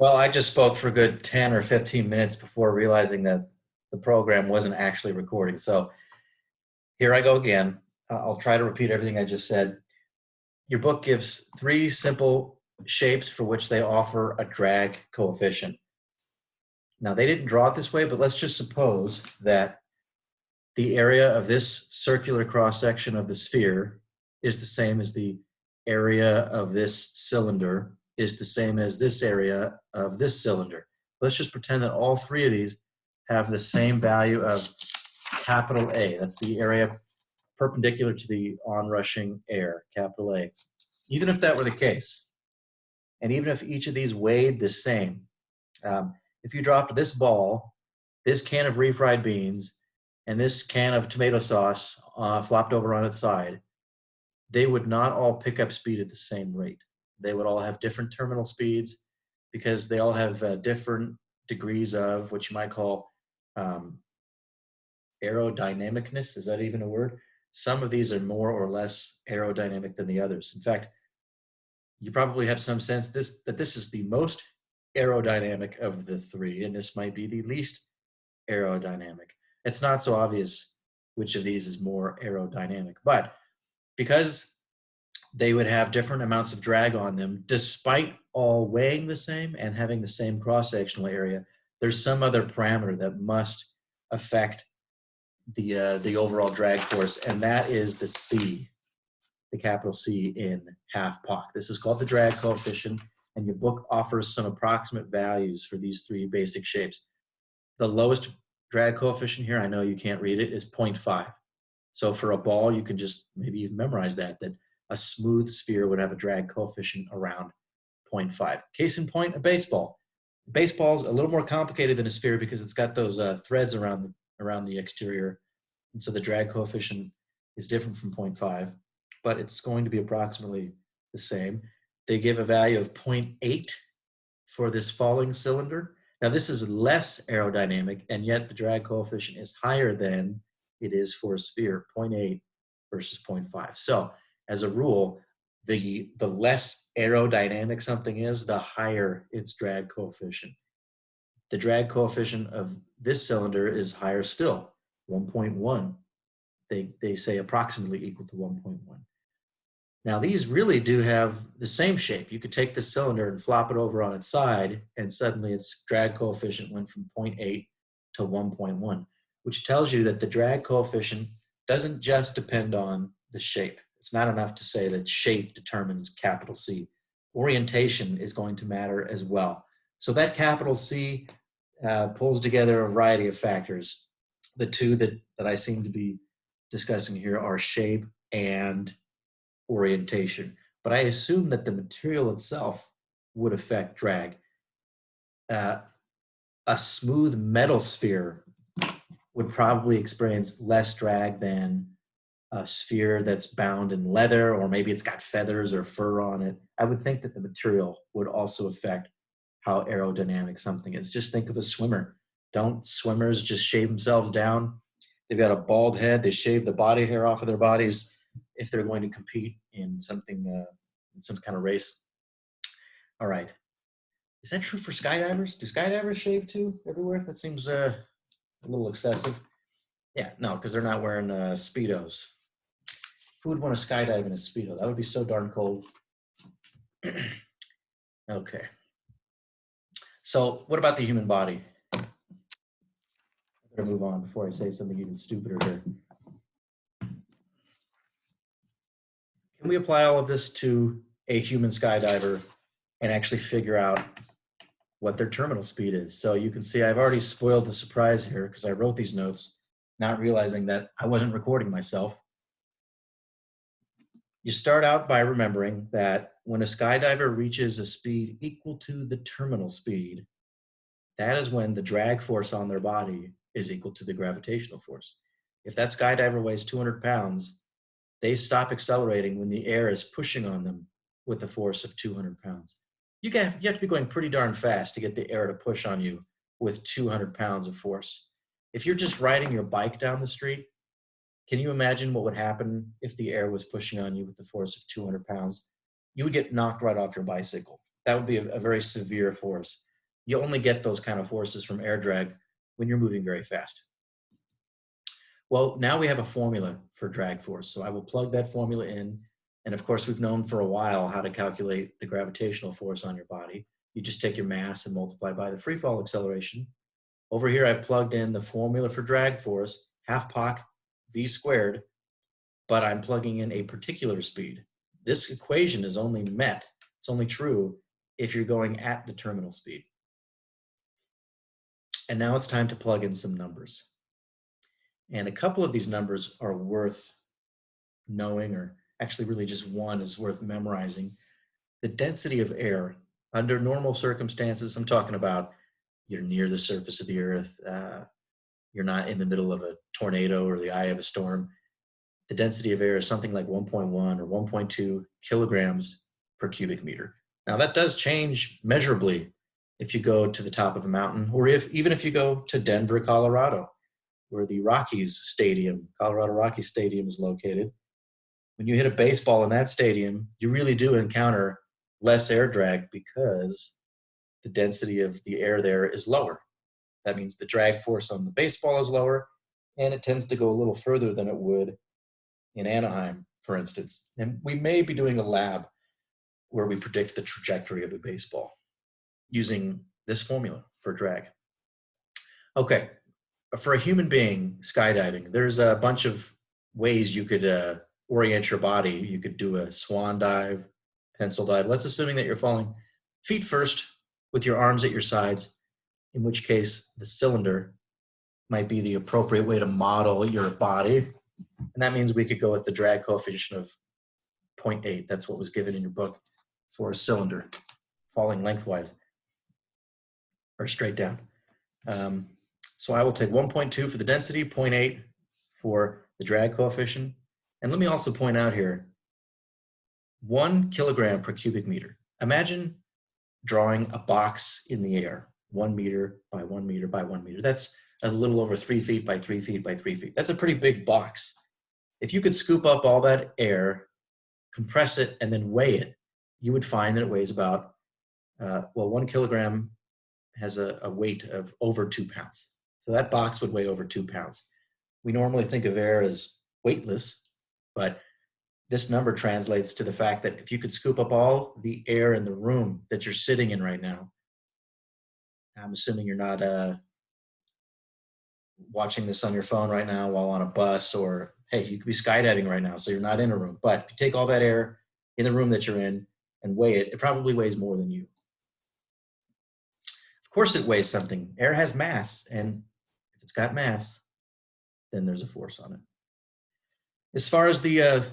Well, I just spoke for a good 10 or 15 minutes before realizing that the program wasn't actually recording. So here I go again. I'll try to repeat everything I just said. Your book gives three simple shapes for which they offer a drag coefficient. Now, they didn't draw it this way, but let's just suppose that the area of this circular cross-section of the sphere is the same as the area of this cylinder is the same as this area of this cylinder. Let's just pretend that all three of these have the same value of capital A. That's the area perpendicular to the onrushing air, capital A. Even if that were the case, and even if each of these weighed the same, if you dropped this ball, this can of refried beans, and this can of tomato sauce flopped over on its side, they would not all pick up speed at the same rate. They would all have different terminal speeds because they all have different degrees of what you might call aerodynamicness. Is that even a word? Some of these are more or less aerodynamic than the others. In fact, you probably have some sense that this is the most aerodynamic of the three, and this might be the least aerodynamic. It's not so obvious which of these is more aerodynamic, but because they would have different amounts of drag on them, despite all weighing the same and having the same cross-sectional area, there's some other parameter that must affect the overall drag force, and that is the C, the capital C in half POC. This is called the drag coefficient, and your book offers some approximate values for these three basic shapes. The lowest drag coefficient here, I know you can't read it, is 0.5. So for a ball, you can just maybe you've memorized that a smooth sphere would have a drag coefficient around 0.5. Case in point, a baseball. Baseball's a little more complicated than a sphere because it's got those threads around the exterior, and so the drag coefficient is different from 0.5, but it's going to be approximately the same. They give a value of 0.8 for this falling cylinder. Now this is less aerodynamic, and yet the drag coefficient is higher than it is for a sphere, 0.8 versus 0.5. So as a rule, the less aerodynamic something is, the higher its drag coefficient. The drag coefficient of this cylinder is higher still, 1.1. They say approximately equal to 1.1. Now these really do have the same shape. You could take this cylinder and flop it over on its side, and suddenly its drag coefficient went from 0.8 to 1.1, which tells you that the drag coefficient doesn't just depend on the shape. It's not enough to say that shape determines capital C. Orientation is going to matter as well. So that capital C pulls together a variety of factors. The two that I seem to be discussing here are shape and orientation. But I assume that the material itself would affect drag. A smooth metal sphere would probably experience less drag than a sphere that's bound in leather, or maybe it's got feathers or fur on it. I would think that the material would also affect how aerodynamic something is. Just think of a swimmer. Don't swimmers just shave themselves down? They've got a bald head. They shave the body hair off of their bodies if they're going to compete in something, in some kind of race. All right. Is that true for skydivers? Do skydivers shave too everywhere? That seems a little excessive. Yeah, no, because they're not wearing Speedos. Who would want to skydive in a Speedo? That would be so darn cold. Okay. So what about the human body? I better move on before I say something even stupider here. Can we apply all of this to a human skydiver and actually figure out what their terminal speed is? So you can see I've already spoiled the surprise here because I wrote these notes, not realizing that I wasn't recording myself. You start out by remembering that when a skydiver reaches a speed equal to the terminal speed, that is when the drag force on their body is equal to the gravitational force. If that skydiver weighs 200 pounds, they stop accelerating when the air is pushing on them with the force of 200 pounds. You have to be going pretty darn fast to get the air to push on you with 200 pounds of force. If you're just riding your bike down the street, can you imagine what would happen if the air was pushing on you with the force of 200 pounds? You would get knocked right off your bicycle. That would be a very severe force. You only get those kind of forces from air drag when you're moving very fast. Well, now we have a formula for drag force. So I will plug that formula in. And of course, we've known for a while how to calculate the gravitational force on your body. You just take your mass and multiply by the free fall acceleration. Over here, I've plugged in the formula for drag force, half Poc v squared, but I'm plugging in a particular speed. This equation is only met, it's only true if you're going at the terminal speed. And now it's time to plug in some numbers. And a couple of these numbers are worth knowing, or actually really just one is worth memorizing. The density of air under normal circumstances, I'm talking about you're near the surface of the earth, you're not in the middle of a tornado or the eye of a storm. The density of air is something like 1.1 or 1.2 kilograms per cubic meter. Now that does change measurably if you go to the top of a mountain, or even if you go to Denver, Colorado, where the Rockies Stadium, Colorado Rockies Stadium is located. When you hit a baseball in that stadium, you really do encounter less air drag because the density of the air there is lower. That means the drag force on the baseball is lower, and it tends to go a little further than it would in Anaheim, for instance. And we may be doing a lab where we predict the trajectory of a baseball using this formula for drag. Okay, for a human being skydiving, there's a bunch of ways you could orient your body. You could do a swan dive, pencil dive. Let's assuming that you're falling feet first with your arms at your sides, in which case the cylinder might be the appropriate way to model your body. And that means we could go with the drag coefficient of 0.8. That's what was given in your book for a cylinder falling lengthwise or straight down. So I will take 1.2 for the density, 0.8 for the drag coefficient. And let me also point out here, 1 kilogram per cubic meter. Imagine drawing a box in the air, 1 meter by 1 meter by 1 meter. That's a little over 3 feet by 3 feet by 3 feet. That's a pretty big box. If you could scoop up all that air, compress it, and then weigh it, you would find that it weighs about, 1 kilogram has a weight of over 2 pounds. So that box would weigh over 2 pounds. We normally think of air as weightless, but this number translates to the fact that if you could scoop up all the air in the room that you're sitting in right now, I'm assuming you're not watching this on your phone right now while on a bus, or hey, you could be skydiving right now, so you're not in a room. But if you take all that air in the room that you're in and weigh it, it probably weighs more than you. Of course it weighs something. Air has mass, and if it's got mass, then there's a force on it. As far as the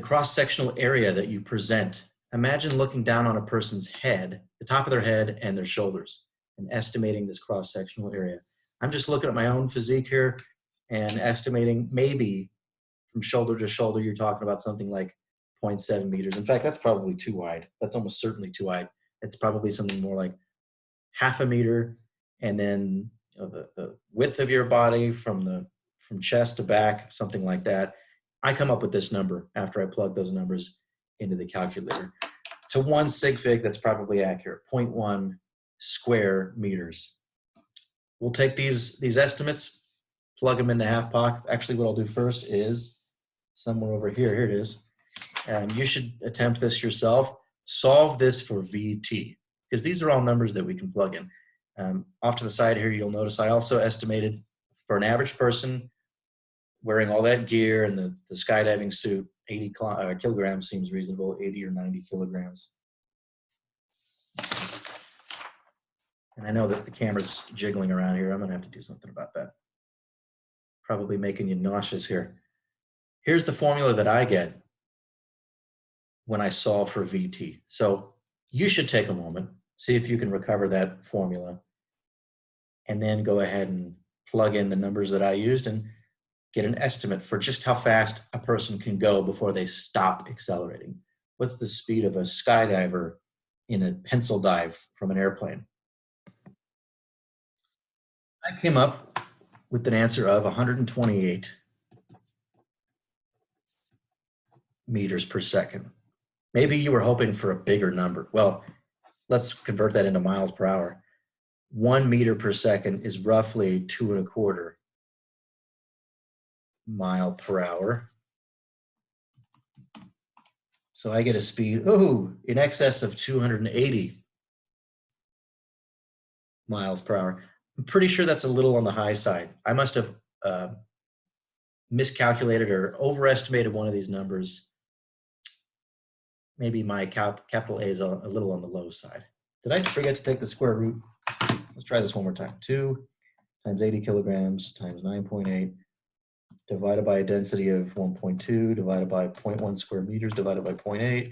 cross-sectional area that you present, imagine looking down on a person's head, the top of their head and their shoulders, and estimating this cross-sectional area. I'm just looking at my own physique here and estimating maybe from shoulder to shoulder, you're talking about something like 0.7 meters. In fact, that's probably too wide. That's almost certainly too wide. It's probably something more like half a meter, and then the width of your body from chest to back, something like that. I come up with this number after I plug those numbers into the calculator. To 1 sig fig, that's probably accurate, 0.1 square meters. We'll take these estimates, plug them into half Poc. Actually, what I'll do first is somewhere over here. Here it is. And you should attempt this yourself. Solve this for VT, because these are all numbers that we can plug in. Off to the side here, you'll notice I also estimated for an average person wearing all that gear and the skydiving suit, 80 kilograms seems reasonable, 80 or 90 kilograms. And I know that the camera's jiggling around here. I'm gonna have to do something about that. Probably making you nauseous here. Here's the formula that I get when I solve for VT. So you should take a moment, see if you can recover that formula, and then go ahead and plug in the numbers that I used and get an estimate for just how fast a person can go before they stop accelerating. What's the speed of a skydiver in a pencil dive from an airplane? I came up with an answer of 128 meters per second. Maybe you were hoping for a bigger number. Well, let's convert that into miles per hour. 1 meter per second is roughly 2.25 mile per hour. So I get a speed, in excess of 280 miles per hour. I'm pretty sure that's a little on the high side. I must have miscalculated or overestimated one of these numbers. Maybe my capital A is a little on the low side. Did I forget to take the square root? Let's try this one more time. 2 times 80 kilograms times 9.8 divided by a density of 1.2 divided by 0.1 square meters divided by 0.8.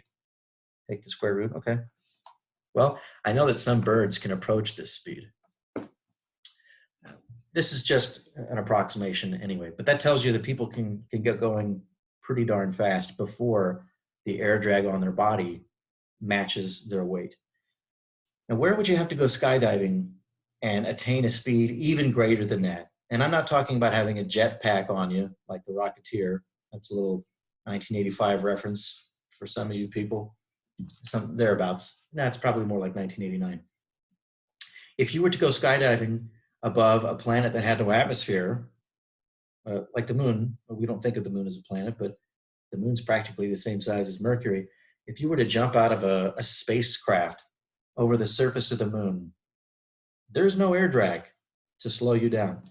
Take the square root, okay. Well, I know that some birds can approach this speed. This is just an approximation anyway, but that tells you that people can get going pretty darn fast before the air drag on their body matches their weight. Now, where would you have to go skydiving and attain a speed even greater than that? And I'm not talking about having a jet pack on you like the Rocketeer. That's a little 1985 reference for some of you people, some thereabouts. That's probably more like 1989. If you were to go skydiving above a planet that had no atmosphere, like the moon, we don't think of the moon as a planet, but the moon's practically the same size as Mercury. If you were to jump out of a spacecraft over the surface of the moon, there's no air drag to slow you down.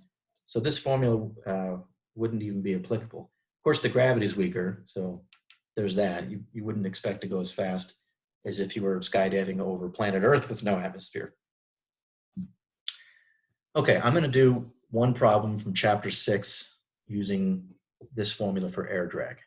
So this formula wouldn't even be applicable. Of course, the gravity is weaker, so there's that. You wouldn't expect to go as fast as if you were skydiving over planet Earth with no atmosphere. Okay, I'm going to do one problem from chapter 6 using this formula for air drag.